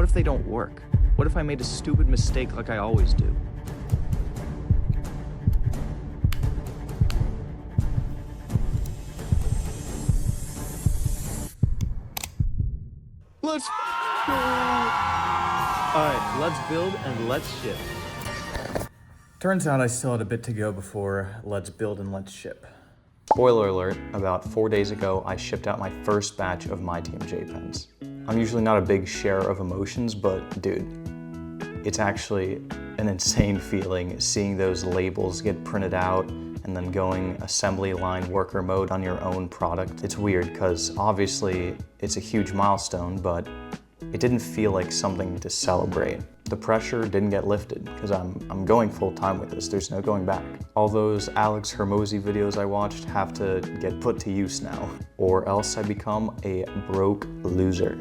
what if they don't work? What if I made a stupid mistake like I always do? Let's go! Alright, let's build and let's ship. Turns out I still had a bit to go before let's build and let's ship. Spoiler alert, about 4 days ago, I shipped out my first batch of my TMJ pens. I'm usually not a big sharer of emotions, but dude, it's actually an insane feeling seeing those labels get printed out and then going assembly line worker mode on your own product. It's weird because obviously it's a huge milestone, but it didn't feel like something to celebrate. The pressure didn't get lifted because I'm going full time with this. There's no going back. All those Alex Hermosi videos I watched have to get put to use now, or else I become a broke loser.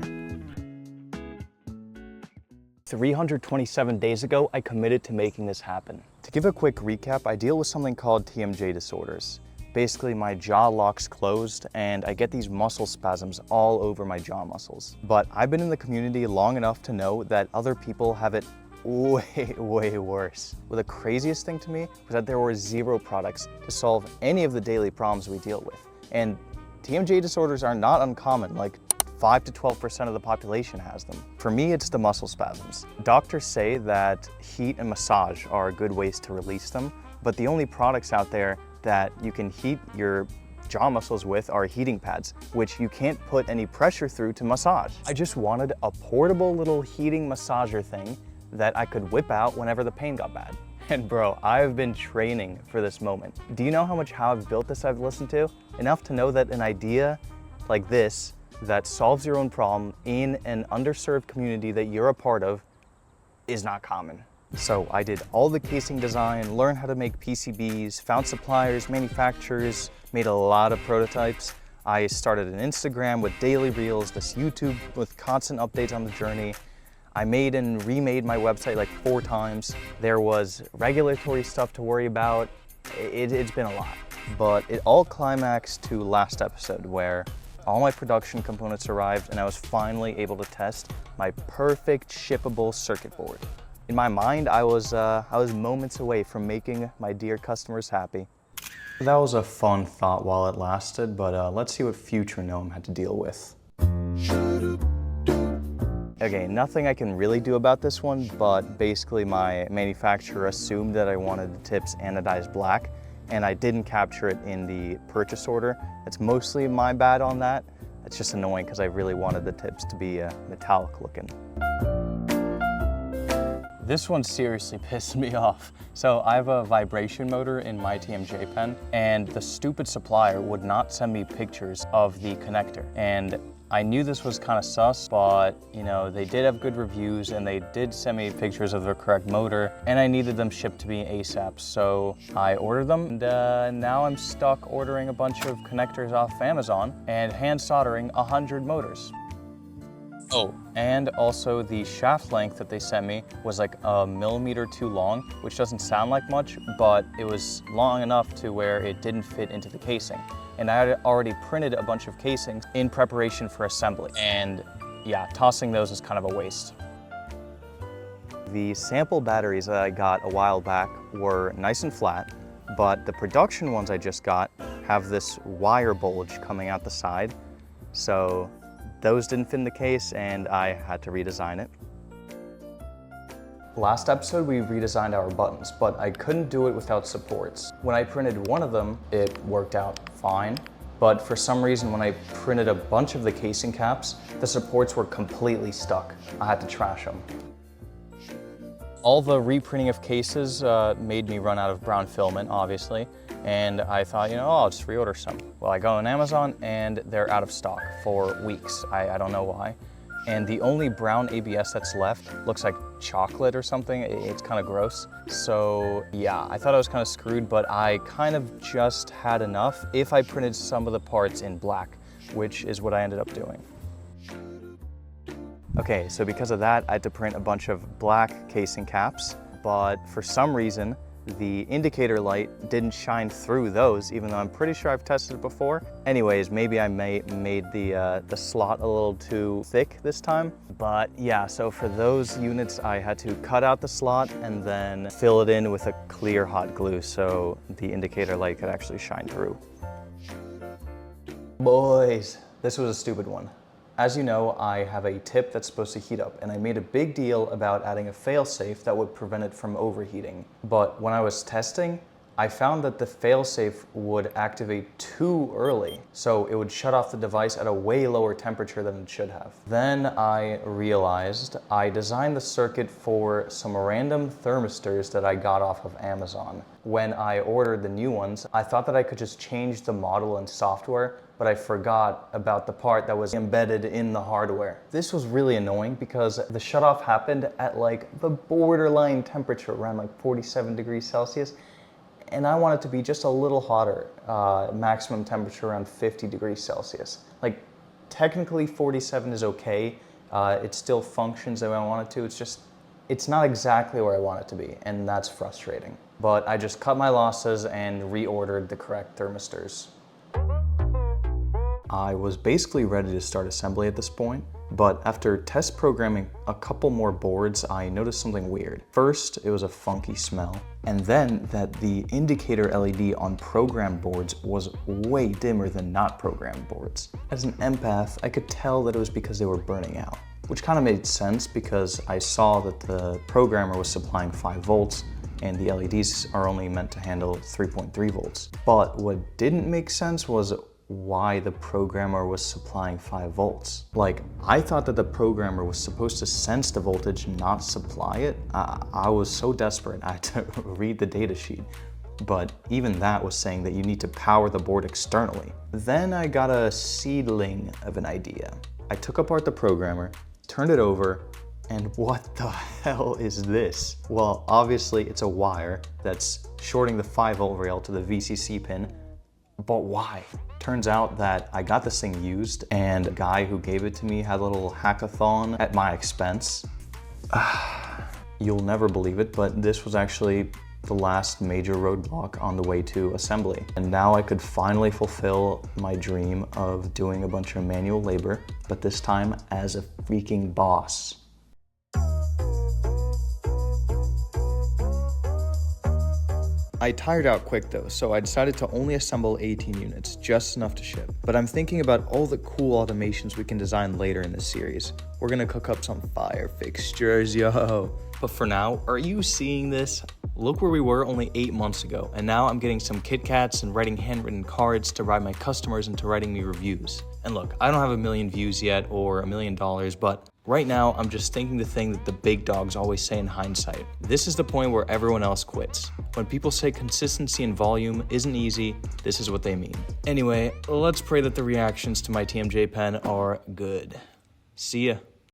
327 days ago, I committed to making this happen. To give a quick recap, I deal with something called TMJ disorders. Basically, my jaw locks closed and I get these muscle spasms all over my jaw muscles. But I've been in the community long enough to know that other people have it way worse. Well, the craziest thing to me was that there were 0 products to solve any of the daily problems we deal with. And TMJ disorders are not uncommon, like 5 to 12% of the population has them. For me, it's the muscle spasms. Doctors say that heat and massage are good ways to release them, but the only products out there that you can heat your jaw muscles with are heating pads, which you can't put any pressure through to massage. I just wanted a portable little heating massager thing that I could whip out whenever the pain got bad. And bro, I've been training for this moment. Do you know how much How I've Built This I've listened to? Enough to know that an idea like this that solves your own problem in an underserved community that you're a part of is not common. So I did all the casing design, learned how to make PCBs, found suppliers, manufacturers, made a lot of prototypes. I started an Instagram with daily reels, this YouTube with constant updates on the journey. I made and remade my website like 4 times. There was regulatory stuff to worry about. It's been a lot. But it all climaxed to last episode where all my production components arrived and I was finally able to test my perfect shippable circuit board. In my mind, I was moments away from making my dear customers happy. That was a fun thought while it lasted, but let's see what future Gnome had to deal with. Okay, nothing I can really do about this one, but basically my manufacturer assumed that I wanted the tips anodized black, and I didn't capture it in the purchase order. It's mostly my bad on that. It's just annoying because I really wanted the tips to be metallic looking. This one seriously pissed me off. So I have a vibration motor in my TMJ pen, and the stupid supplier would not send me pictures of the connector. And I knew this was kind of sus, but you know, they did have good reviews and they did send me pictures of the correct motor, and I needed them shipped to me ASAP. So I ordered them, and now I'm stuck ordering a bunch of connectors off Amazon and hand soldering 100 motors. Oh, and also the shaft length that they sent me was like a millimeter too long, which doesn't sound like much, but it was long enough to where it didn't fit into the casing. And I had already printed a bunch of casings in preparation for assembly. And yeah, tossing those is kind of a waste. The sample batteries that I got a while back were nice and flat, but the production ones I just got have this wire bulge coming out the side. So those didn't fit in the case and I had to redesign it. Last episode we redesigned our buttons, but I couldn't do it without supports. When I printed one of them, it worked out fine, but for some reason when I printed a bunch of the casing caps, the supports were completely stuck. I had to trash them. All the reprinting of cases made me run out of brown filament, obviously, and I thought, you know, I'll just reorder some. Well, I go on Amazon and they're out of stock for weeks. I don't know why. And the only brown ABS that's left looks like chocolate or something. It's kind of gross. So yeah, I thought I was kind of screwed, but I kind of just had enough if I printed some of the parts in black, which is what I ended up doing. Okay, so because of that, I had to print a bunch of black casing caps, but for some reason, the indicator light didn't shine through those, even though I'm pretty sure I've tested it before. Anyways, maybe I made the slot a little too thick this time. But yeah, so for those units, I had to cut out the slot and then fill it in with a clear hot glue so the indicator light could actually shine through. Boys, this was a stupid one. As you know, I have a tip that's supposed to heat up, and I made a big deal about adding a failsafe that would prevent it from overheating. But when I was testing, I found that the failsafe would activate too early, so it would shut off the device at a way lower temperature than it should have. Then I realized I designed the circuit for some random thermistors that I got off of Amazon. When I ordered the new ones, I thought that I could just change the model and software, but I forgot about the part that was embedded in the hardware. This was really annoying because the shutoff happened at like the borderline temperature, around like 47 degrees Celsius. And I want it to be just a little hotter, maximum temperature around 50 degrees Celsius. Like, technically 47 is okay. It still functions the way I want it to. It's just, it's not exactly where I want it to be, and that's frustrating. But I just cut my losses and reordered the correct thermistors. I was basically ready to start assembly at this point, but after test programming a couple more boards, I noticed something weird. First, it was a funky smell, and then that the indicator LED on programmed boards was way dimmer than not programmed boards. As an empath, I could tell that it was because they were burning out, which kind of made sense because I saw that the programmer was supplying 5 volts and the LEDs are only meant to handle 3.3 volts. But what didn't make sense was why the programmer was supplying 5 volts. Like, I thought that the programmer was supposed to sense the voltage, not supply it. I was so desperate, I had to read the data sheet. But even that was saying that you need to power the board externally. Then I got a seedling of an idea. I took apart the programmer, turned it over, and what the hell is this? Well, obviously it's a wire that's shorting the 5-volt rail to the VCC pin, but why? Turns out that I got this thing used, and the guy who gave it to me had a little hackathon at my expense. You'll never believe it, but this was actually the last major roadblock on the way to assembly. And now I could finally fulfill my dream of doing a bunch of manual labor, but this time as a freaking boss. I tired out quick though, so I decided to only assemble 18 units, just enough to ship. But I'm thinking about all the cool automations we can design later in this series. We're gonna cook up some fire fixtures, yo. But for now, are you seeing this? Look where we were only 8 months ago, and now I'm getting some Kit Kats and writing handwritten cards to bribe my customers into writing me reviews. And look, I don't have 1 million views yet or $1 million, but right now I'm just thinking the thing that the big dogs always say in hindsight. This is the point where everyone else quits. When people say consistency and volume isn't easy, this is what they mean. Anyway, let's pray that the reactions to my TMJ pen are good. See ya.